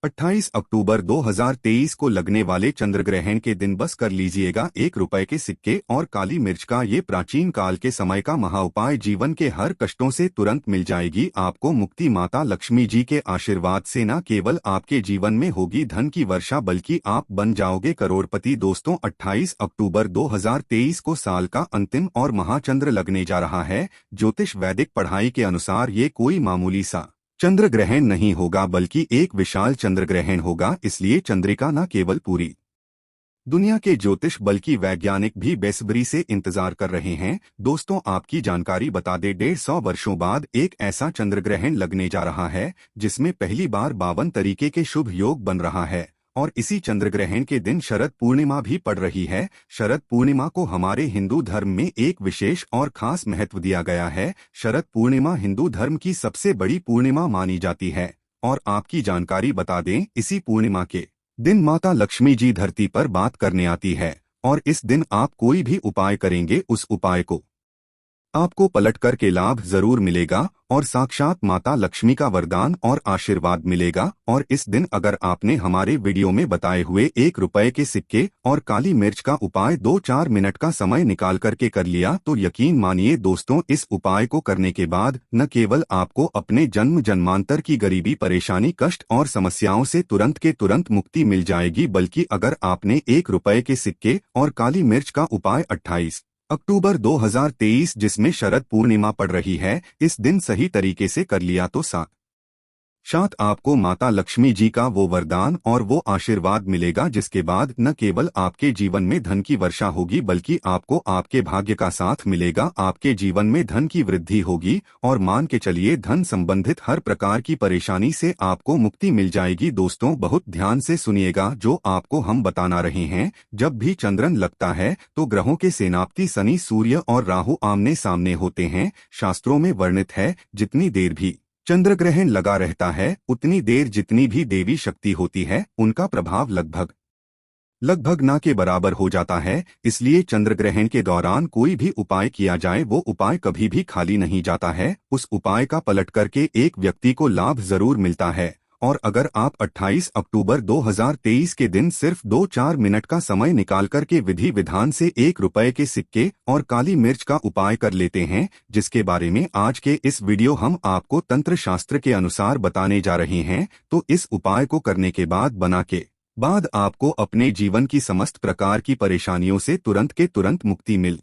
28 अक्टूबर 2023 को लगने वाले चंद्रग्रहण के दिन बस कर लीजिएगा 1 रुपए के सिक्के और काली मिर्च का ये प्राचीन काल के समय का महाउपाय जीवन के हर कष्टों से तुरंत मिल जाएगी आपको मुक्ति। माता लक्ष्मी जी के आशीर्वाद से न केवल आपके जीवन में होगी धन की वर्षा बल्कि आप बन जाओगे करोड़पति। दोस्तों 28 अक्टूबर 2023 को साल का अंतिम और महाचंद्र लगने जा रहा है। ज्योतिष वैदिक पढ़ाई के अनुसार ये कोई मामूली सा चंद्र ग्रहण नहीं होगा बल्कि एक विशाल चंद्र ग्रहण होगा। इसलिए चंद्रिका न केवल पूरी दुनिया के ज्योतिष बल्कि वैज्ञानिक भी बेसब्री से इंतजार कर रहे हैं। दोस्तों आपकी जानकारी बता दे 150 वर्षों बाद एक ऐसा चंद्र ग्रहण लगने जा रहा है जिसमें पहली बार 52 तरीके के शुभ योग बन रहा है और इसी चंद्र ग्रहण के दिन शरद पूर्णिमा भी पड़ रही है। शरद पूर्णिमा को हमारे हिंदू धर्म में एक विशेष और खास महत्व दिया गया है। शरद पूर्णिमा हिंदू धर्म की सबसे बड़ी पूर्णिमा मानी जाती है और आपकी जानकारी बता दें इसी पूर्णिमा के दिन माता लक्ष्मी जी धरती पर बात करने आती है और इस दिन आप कोई भी उपाय करेंगे उस उपाय को आपको पलट कर के लाभ जरूर मिलेगा और साक्षात माता लक्ष्मी का वरदान और आशीर्वाद मिलेगा। और इस दिन अगर आपने हमारे वीडियो में बताए हुए 1 रुपए के सिक्के और काली मिर्च का उपाय 2-4 मिनट का समय निकाल करके कर लिया तो यकीन मानिए दोस्तों इस उपाय को करने के बाद न केवल आपको अपने जन्म जन्मांतर की गरीबी परेशानी कष्ट और समस्याओं से तुरंत के तुरंत मुक्ति मिल जाएगी बल्कि अगर आपने 1 रुपए के सिक्के और काली मिर्च का उपाय 28 अक्टूबर 2023 जिसमें शरद पूर्णिमा पड़ रही है इस दिन सही तरीके से कर लिया तो साक्षात आपको माता लक्ष्मी जी का वो वरदान और वो आशीर्वाद मिलेगा जिसके बाद न केवल आपके जीवन में धन की वर्षा होगी बल्कि आपको आपके भाग्य का साथ मिलेगा। आपके जीवन में धन की वृद्धि होगी और मान के चलिए धन संबंधित हर प्रकार की परेशानी से आपको मुक्ति मिल जाएगी। दोस्तों बहुत ध्यान से सुनिएगा जो आपको हम बताना रहे हैं। जब भी चंद्रन लगता है तो ग्रहों के सेनापति शनि सूर्य और राहु आमने सामने होते हैं। शास्त्रों में वर्णित है जितनी देर भी चंद्र ग्रहण लगा रहता है उतनी देर जितनी भी देवी शक्ति होती है उनका प्रभाव लगभग ना के बराबर हो जाता है। इसलिए चंद्र ग्रहण के दौरान कोई भी उपाय किया जाए वो उपाय कभी भी खाली नहीं जाता है। उस उपाय का पलट करके एक व्यक्ति को लाभ जरूर मिलता है। और अगर आप 28 अक्टूबर 2023 के दिन सिर्फ 2-4 मिनट का समय निकाल कर के विधि विधान से 1 रुपए के सिक्के और काली मिर्च का उपाय कर लेते हैं जिसके बारे में आज के इस वीडियो हम आपको तंत्र शास्त्र के अनुसार बताने जा रहे हैं तो इस उपाय को करने के बाद आपको अपने जीवन की समस्त प्रकार की परेशानियों से तुरंत के तुरंत मुक्ति मिल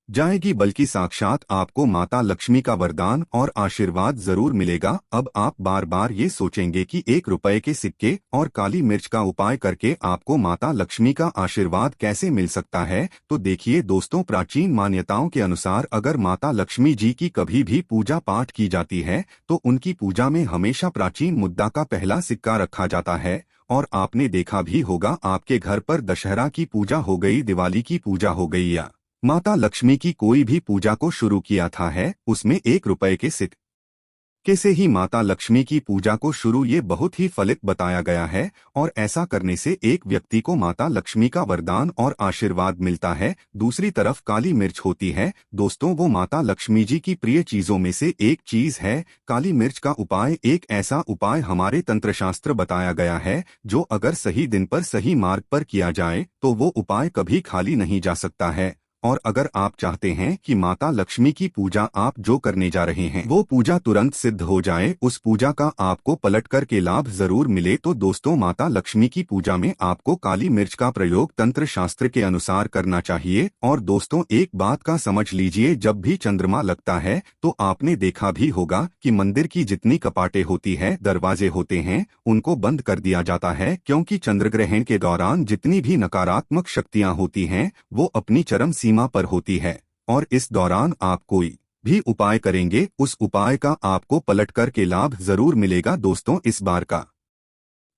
जाएगी बल्कि साक्षात आपको माता लक्ष्मी का वरदान और आशीर्वाद जरूर मिलेगा। अब आप बार बार ये सोचेंगे कि 1 रुपए के सिक्के और काली मिर्च का उपाय करके आपको माता लक्ष्मी का आशीर्वाद कैसे मिल सकता है। तो देखिए दोस्तों प्राचीन मान्यताओं के अनुसार अगर माता लक्ष्मी जी की कभी भी पूजा पाठ की जाती है तो उनकी पूजा में हमेशा प्राचीन मुद्रा का पहला सिक्का रखा जाता है। और आपने देखा भी होगा आपके घर पर दशहरा की पूजा हो गई दिवाली की पूजा हो गई या माता लक्ष्मी की कोई भी पूजा को शुरू किया था है उसमें 1 रुपए के सिक्के से ही माता लक्ष्मी की पूजा को शुरू ये बहुत ही फलित बताया गया है। और ऐसा करने से एक व्यक्ति को माता लक्ष्मी का वरदान और आशीर्वाद मिलता है। दूसरी तरफ काली मिर्च होती है दोस्तों वो माता लक्ष्मी जी की प्रिय चीजों में से एक चीज है। काली मिर्च का उपाय एक ऐसा उपाय हमारे तंत्र शास्त्र बताया गया है जो अगर सही दिन पर सही मार्ग पर किया जाए तो वो उपाय कभी खाली नहीं जा सकता है। और अगर आप चाहते हैं कि माता लक्ष्मी की पूजा आप जो करने जा रहे हैं वो पूजा तुरंत सिद्ध हो जाए उस पूजा का आपको पलट कर के लाभ जरूर मिले तो दोस्तों माता लक्ष्मी की पूजा में आपको काली मिर्च का प्रयोग तंत्र शास्त्र के अनुसार करना चाहिए। और दोस्तों एक बात का समझ लीजिए जब भी चंद्रमा लगता है तो आपने देखा भी होगा कि मंदिर की जितनी कपाटें होती है दरवाजे होते हैं उनको बंद कर दिया जाता है क्योंकि चंद्रग्रहण के दौरान जितनी भी नकारात्मक शक्तियां होती हैं वो अपनी चरम सीमा पर होती है। और इस दौरान आप कोई भी उपाय करेंगे उस उपाय का आपको पलट कर के लाभ जरूर मिलेगा। दोस्तों इस बार का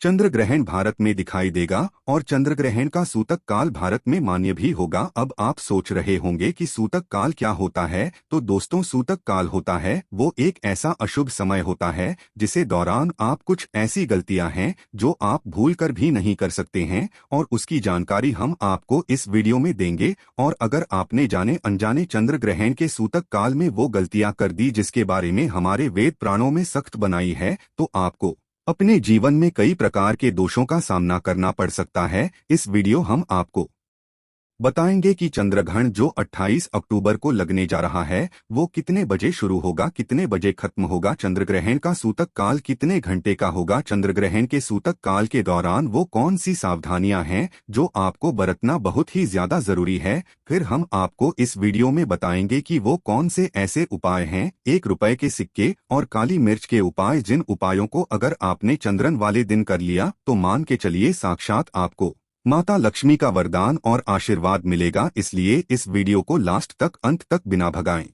चंद्र ग्रहण भारत में दिखाई देगा और चंद्र ग्रहण का सूतक काल भारत में मान्य भी होगा। अब आप सोच रहे होंगे कि सूतक काल क्या होता है तो दोस्तों सूतक काल होता है वो एक ऐसा अशुभ समय होता है जिसे दौरान आप कुछ ऐसी गलतियां हैं जो आप भूल कर भी नहीं कर सकते हैं और उसकी जानकारी हम आपको इस वीडियो में देंगे। और अगर आपने जाने अनजाने चंद्र ग्रहण के सूतक काल में वो गलतियां कर दी जिसके बारे में हमारे वेद पुराणों में सख्त बनाई है तो आपको अपने जीवन में कई प्रकार के दोषों का सामना करना पड़ सकता है। इस वीडियो हम आपको बताएंगे कि चंद्रग्रहण जो 28 अक्टूबर को लगने जा रहा है वो कितने बजे शुरू होगा, कितने बजे खत्म होगा, चंद्रग्रहण का सूतक काल कितने घंटे का होगा, चंद्रग्रहण के सूतक काल के दौरान वो कौन सी सावधानियां हैं जो आपको बरतना बहुत ही ज्यादा जरूरी है। फिर हम आपको इस वीडियो में बताएंगे कि वो कौन से ऐसे उपाय हैं, 1 रुपए के सिक्के और काली मिर्च के उपाय, जिन उपायों को अगर आपने चंद्रन वाले दिन कर लिया तो मान के चलिए साक्षात आपको माता लक्ष्मी का वरदान और आशीर्वाद मिलेगा। इसलिए इस वीडियो को लास्ट तक, अंत तक बिना भगाएं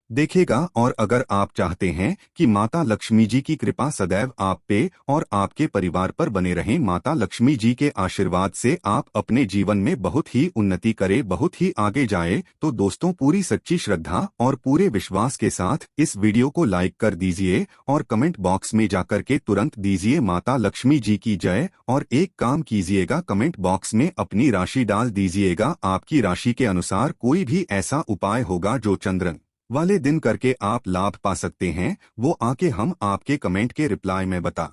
देखेगा। और अगर आप चाहते हैं कि माता लक्ष्मी जी की कृपा सदैव आप पे और आपके परिवार पर बने रहें, माता लक्ष्मी जी के आशीर्वाद से आप अपने जीवन में बहुत ही उन्नति करें, बहुत ही आगे जाए, तो दोस्तों पूरी सच्ची श्रद्धा और पूरे विश्वास के साथ इस वीडियो को लाइक कर दीजिए और कमेंट बॉक्स में जाकर के तुरंत दीजिए माता लक्ष्मी जी की जय। और एक काम कीजिएगा, कमेंट बॉक्स में अपनी राशि डाल दीजिएगा। आपकी राशि के अनुसार कोई भी ऐसा उपाय होगा जो चंद्रन वाले दिन करके आप लाभ पा सकते हैं, वो आके हम आपके कमेंट के रिप्लाई में बता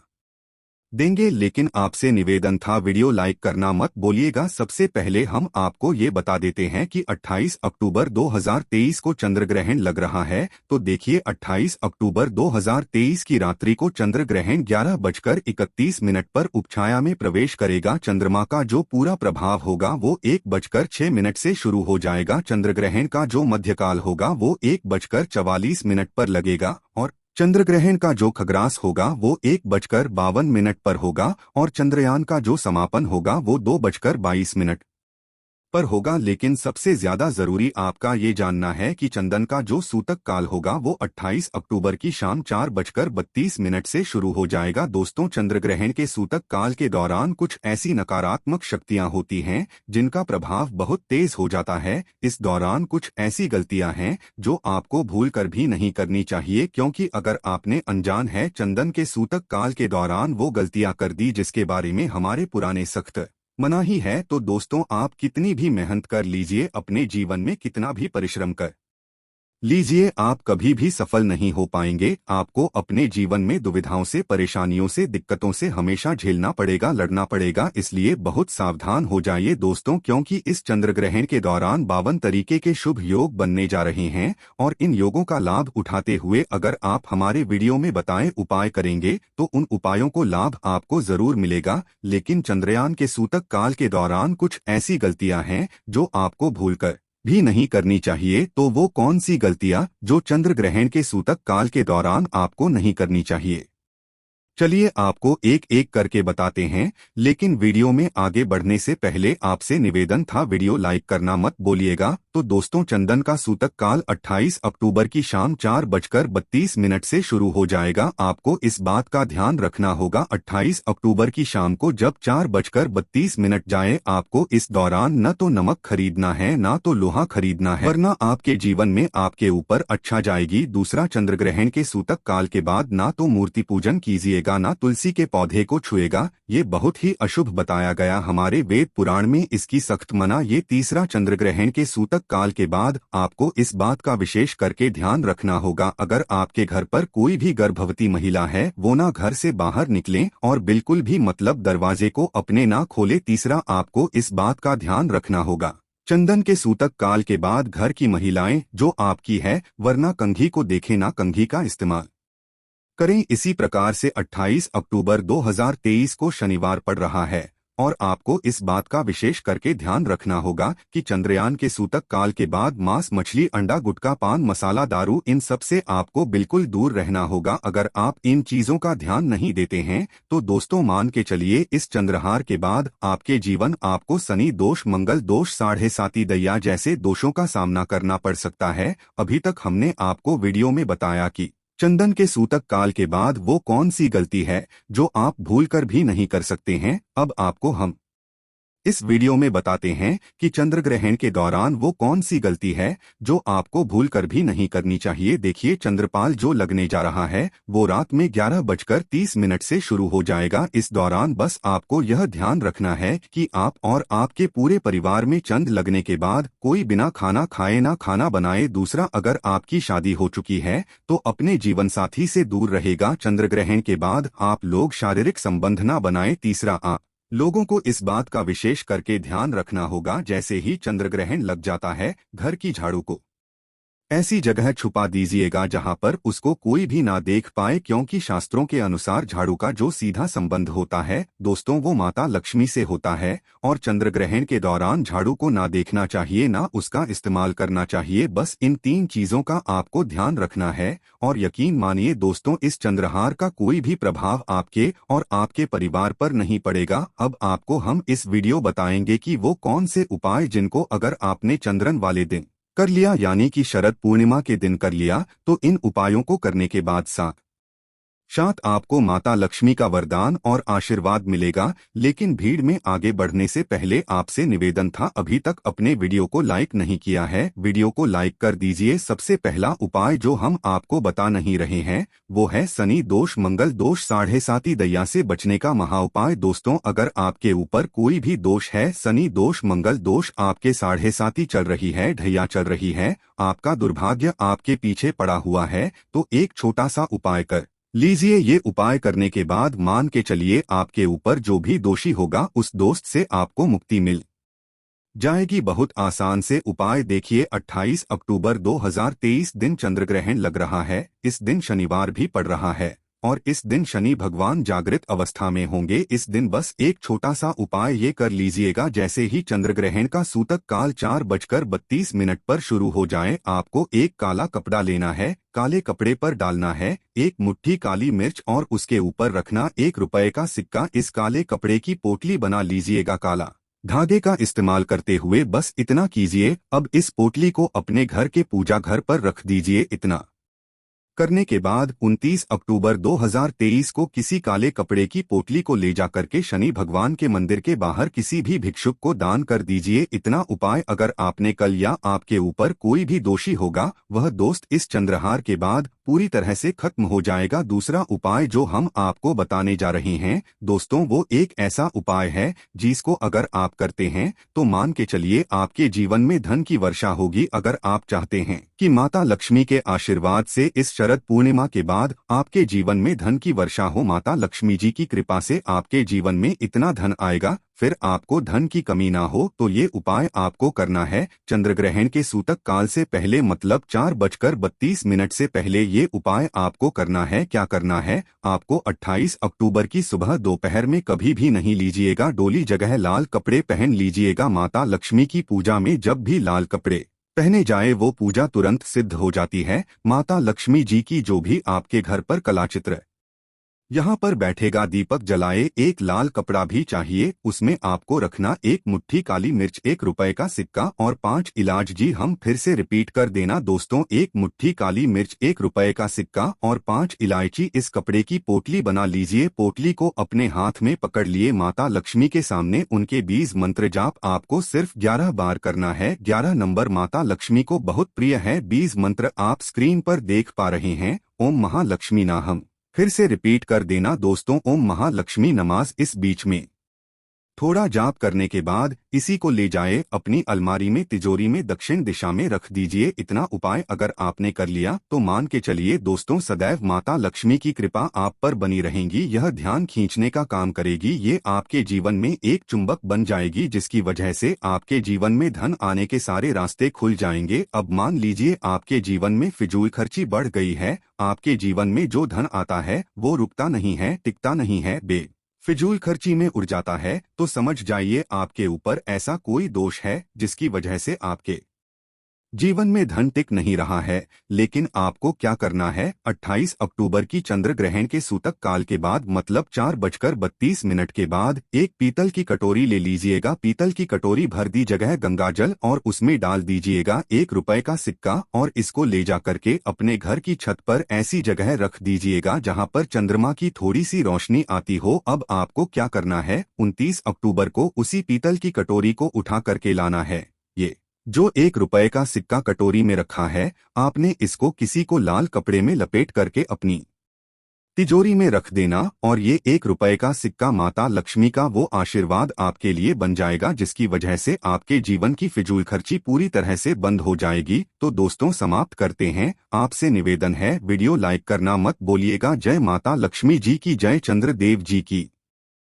देंगे। लेकिन आपसे निवेदन था, वीडियो लाइक करना मत बोलिएगा। सबसे पहले हम आपको ये बता देते हैं कि 28 अक्टूबर 2023 को चंद्रग्रहण लग रहा है। तो देखिए 28 अक्टूबर 2023 की रात्रि को चंद्रग्रहण 11:31 पर उपछाया में प्रवेश करेगा। चंद्रमा का जो पूरा प्रभाव होगा वो 1:06 से शुरू हो जाएगा। चंद्रग्रहण का जो मध्यकाल होगा वो 1:44 पर लगेगा और चंद्रग्रहण का जो खग्रास होगा वो 1:52 पर होगा और चंद्रयान का जो समापन होगा वो 2:22 पर होगा। लेकिन सबसे ज्यादा जरूरी आपका ये जानना है कि चंदन का जो सूतक काल होगा वो 28 अक्टूबर की शाम 4:32 से शुरू हो जाएगा। दोस्तों चंद्रग्रहण के सूतक काल के दौरान कुछ ऐसी नकारात्मक शक्तियां होती हैं जिनका प्रभाव बहुत तेज हो जाता है। इस दौरान कुछ ऐसी गलतियां हैं जो आपको भूल कर भी नहीं करनी चाहिए, क्योंकि अगर आपने अनजान है चंदन के सूतक काल के दौरान वो गलतियां कर दी जिसके बारे में हमारे पुराने सख्त मनाही है, तो दोस्तों आप कितनी भी मेहनत कर लीजिए, अपने जीवन में कितना भी परिश्रम कर लीजिए, आप कभी भी सफल नहीं हो पाएंगे। आपको अपने जीवन में दुविधाओं से, परेशानियों से, दिक्कतों से हमेशा झेलना पड़ेगा, लड़ना पड़ेगा। इसलिए बहुत सावधान हो जाइए दोस्तों, क्योंकि इस चंद्रग्रहण के दौरान 52 तरीके के शुभ योग बनने जा रहे हैं और इन योगों का लाभ उठाते हुए अगर आप हमारे वीडियो में बताए उपाय करेंगे तो उन उपायों को लाभ आपको जरूर मिलेगा। लेकिन चंद्रयान के सूतक काल के दौरान कुछ ऐसी गलतियां हैं जो आपको भूलकर भी नहीं करनी चाहिए। तो वो कौन सी गलतियां जो चंद्र ग्रहण के सूतक काल के दौरान आपको नहीं करनी चाहिए, चलिए आपको एक एक करके बताते हैं। लेकिन वीडियो में आगे बढ़ने से पहले आपसे निवेदन था, वीडियो लाइक करना मत बोलिएगा। तो दोस्तों चंदन का सूतक काल 28 अक्टूबर की शाम 4:32 से शुरू हो जाएगा। आपको इस बात का ध्यान रखना होगा, 28 अक्टूबर की शाम को जब 4:32 जाए आपको इस दौरान न तो नमक खरीदना है ना तो लोहा खरीदना है, वरना आपके जीवन में आपके ऊपर अच्छा जाएगी। दूसरा, चंद्रग्रहण के सूतक काल के बाद ना तो मूर्ति पूजन कीजिएगा ना तुलसी के पौधे को छुएगा, ये बहुत ही अशुभ बताया गया हमारे वेद पुराण में, इसकी सख्त मना। ये तीसरा, चंद्रग्रहण के सूतक काल के बाद आपको इस बात का विशेष करके ध्यान रखना होगा, अगर आपके घर पर कोई भी गर्भवती महिला है वो ना घर से बाहर निकलें और बिल्कुल भी मतलब दरवाजे को अपने ना खोले। तीसरा, आपको इस बात का ध्यान रखना होगा, चंदन के सूतक काल के बाद घर की महिलाएं जो आपकी है वरना कंघी को देखें ना कंघी का इस्तेमाल करें। इसी प्रकार से 28 अक्टूबर 2023 को शनिवार पड़ रहा है और आपको इस बात का विशेष करके ध्यान रखना होगा कि चंद्रयान के सूतक काल के बाद मांस, मछली, अंडा, गुटखा, पान मसाला, दारू, इन सब से आपको बिल्कुल दूर रहना होगा। अगर आप इन चीजों का ध्यान नहीं देते हैं तो दोस्तों मान के चलिए इस चंद्रहार के बाद आपके जीवन आपको शनि दोष, मंगल दोष, साढ़े साती दैया जैसे दोषों का सामना करना पड़ सकता है। अभी तक हमने आपको वीडियो में बताया कि चंदन के सूतक काल के बाद वो कौन सी गलती है जो आप भूलकर भी नहीं कर सकते हैं। अब आपको हम इस वीडियो में बताते हैं कि चंद्र ग्रहण के दौरान वो कौन सी गलती है जो आपको भूल कर भी नहीं करनी चाहिए। देखिए, चंद्रपाल जो लगने जा रहा है वो रात में 11:30 से शुरू हो जाएगा। इस दौरान बस आपको यह ध्यान रखना है कि आप और आपके पूरे परिवार में चंद्र लगने के बाद कोई बिना खाना खाए ना खाना बनाए। दूसरा, अगर आपकी शादी हो चुकी है तो अपने जीवन साथी से दूर रहेगा। चंद्र ग्रहण के बाद आप लोग शारीरिक संबंध न बनाए। तीसरा, आप लोगों को इस बात का विशेष करके ध्यान रखना होगा जैसे ही चंद्र ग्रहण लग जाता है घर की झाड़ू को ऐसी जगह छुपा दीजिएगा जहां पर उसको कोई भी ना देख पाए, क्योंकि शास्त्रों के अनुसार झाड़ू का जो सीधा संबंध होता है दोस्तों वो माता लक्ष्मी से होता है और चंद्र ग्रहण के दौरान झाड़ू को ना देखना चाहिए ना उसका इस्तेमाल करना चाहिए। बस इन 3 चीजों का आपको ध्यान रखना है और यकीन मानिए दोस्तों, इस चंद्रहार का कोई भी प्रभाव आपके और आपके परिवार पर नहीं पड़ेगा। अब आपको हम इस वीडियो बताएंगे कि वो कौन से उपाय जिनको अगर आपने चंद्रन वाले दिन कर लिया यानी कि शरद पूर्णिमा के दिन कर लिया तो इन उपायों को करने के बाद साथ आपको माता लक्ष्मी का वरदान और आशीर्वाद मिलेगा। लेकिन भीड़ में आगे बढ़ने से पहले आपसे निवेदन था, अभी तक अपने वीडियो को लाइक नहीं किया है, वीडियो को लाइक कर दीजिए। सबसे पहला उपाय जो हम आपको बता नहीं रहे हैं वो है शनि दोष मंगल दोष 7.5 दैया से बचने का महा उपाय। दोस्तों, अगर आपके ऊपर कोई भी दोष है, शनि दोष मंगल दोष, आपके 7.5 चल रही है, ढैया चल रही है, आपका दुर्भाग्य आपके पीछे पड़ा हुआ है, तो एक छोटा सा उपाय कर लीजिए। ये उपाय करने के बाद मान के चलिए आपके ऊपर जो भी दोषी होगा उस दोस्त से आपको मुक्ति मिल जाएगी। बहुत आसान से उपाय देखिए। 28 अक्टूबर 2023 दिन चंद्रग्रहण लग रहा है। इस दिन शनिवार भी पड़ रहा है और इस दिन शनि भगवान जागृत अवस्था में होंगे। इस दिन बस एक छोटा सा उपाय ये कर लीजिएगा, जैसे ही चंद्रग्रहण का सूतक काल 4:32 पर शुरू हो जाए आपको एक काला कपड़ा लेना है, काले कपड़े पर डालना है 1 मुट्ठी काली मिर्च और उसके ऊपर रखना 1 रुपए का सिक्का। इस काले कपड़े की पोटली बना लीजिएगा काला धागे का इस्तेमाल करते हुए। बस इतना कीजिए। अब इस पोटली को अपने घर के पूजा घर पर रख दीजिए। इतना करने के बाद 29 अक्टूबर 2023 को किसी काले कपड़े की पोटली को ले जाकर के शनि भगवान के मंदिर के बाहर किसी भी भिक्षुक को दान कर दीजिए। इतना उपाय अगर आपने कल या आपके ऊपर कोई भी दोषी होगा वह दोस्त इस चंद्रहार के बाद पूरी तरह से खत्म हो जाएगा। दूसरा उपाय जो हम आपको बताने जा रहे हैं दोस्तों वो एक ऐसा उपाय है जिसको अगर आप करते हैं तो मान के चलिए आपके जीवन में धन की वर्षा होगी। अगर आप चाहते हैं कि माता लक्ष्मी के आशीर्वाद से इस शरद पूर्णिमा के बाद आपके जीवन में धन की वर्षा हो, माता लक्ष्मी जी की कृपा से आपके जीवन में इतना धन आएगा फिर आपको धन की कमी ना हो, तो ये उपाय आपको करना है चंद्रग्रहण के सूतक काल से पहले, मतलब 4:32 से पहले ये उपाय आपको करना है। क्या करना है आपको? 28 अक्टूबर की सुबह दोपहर में कभी भी नहीं लीजिएगा, डोली जगह लाल कपड़े पहन लीजिएगा। माता लक्ष्मी की पूजा में जब भी लाल कपड़े पहने जाए वो पूजा तुरंत सिद्ध हो जाती है। माता लक्ष्मी जी की जो भी आपके घर पर कलाचित्र यहाँ पर बैठेगा, दीपक जलाए, एक लाल कपड़ा भी चाहिए, उसमें आपको रखना 1 मुट्ठी काली मिर्च, 1 रुपए का सिक्का और 5 इलाच। जी हम फिर से रिपीट कर देना दोस्तों, 1 मुट्ठी काली मिर्च, 1 रुपए का सिक्का और 5 इलायची। इस कपड़े की पोटली बना लीजिए, पोटली को अपने हाथ में पकड़ लिए माता लक्ष्मी के सामने उनके 20 मंत्र जाप आपको सिर्फ 11 बार करना है। 11 नंबर माता लक्ष्मी को बहुत प्रिय है। 20 मंत्र आप स्क्रीन पर देख पा रहे हैं। ओम महालक्ष्मी नाहम, फिर से रिपीट कर देना दोस्तों, ओम महालक्ष्मी नमाज। इस बीच में थोड़ा जाप करने के बाद इसी को ले जाए अपनी अलमारी में, तिजोरी में दक्षिण दिशा में रख दीजिए। इतना उपाय अगर आपने कर लिया तो मान के चलिए दोस्तों सदैव माता लक्ष्मी की कृपा आप पर बनी रहेगी। यह ध्यान खींचने का काम करेगी, ये आपके जीवन में एक चुंबक बन जाएगी जिसकी वजह से आपके जीवन में धन आने के सारे रास्ते खुल जाएंगे। अब मान लीजिए आपके जीवन में फिजूल खर्ची बढ़ गई है, आपके जीवन में जो धन आता है वो रुकता नहीं है, टिकता नहीं है, फिजूल खर्ची में उड़ जाता है, तो समझ जाइए आपके ऊपर ऐसा कोई दोष है जिसकी वजह से आपके जीवन में धन टिक नहीं रहा है, लेकिन आपको क्या करना है? 28 अक्टूबर की चंद्र ग्रहण के सूतक काल के बाद मतलब 4:32 के बाद एक पीतल की कटोरी ले लीजिएगा। पीतल की कटोरी भर दी जगह गंगाजल और उसमें डाल दीजिएगा 1 रुपए का सिक्का और इसको ले जा करके अपने घर की छत पर ऐसी जगह रख दीजिएगा जहां पर चंद्रमा की थोड़ी सी रोशनी आती हो। अब आपको क्या करना है? 29 अक्टूबर को उसी पीतल की कटोरी को उठा करके लाना है। ये जो 1 रुपए का सिक्का कटोरी में रखा है, आपने इसको किसी को लाल कपड़े में लपेट करके अपनी तिजोरी में रख देना और ये 1 रुपए का सिक्का माता लक्ष्मी का वो आशीर्वाद आपके लिए बन जाएगा जिसकी वजह से आपके जीवन की फिजूल खर्ची पूरी तरह से बंद हो जाएगी। तो दोस्तों समाप्त करते हैं। आपसे निवेदन है वीडियो लाइक करना मत भूलिएगा। जय माता लक्ष्मी जी की जय, चंद्रदेव जी की।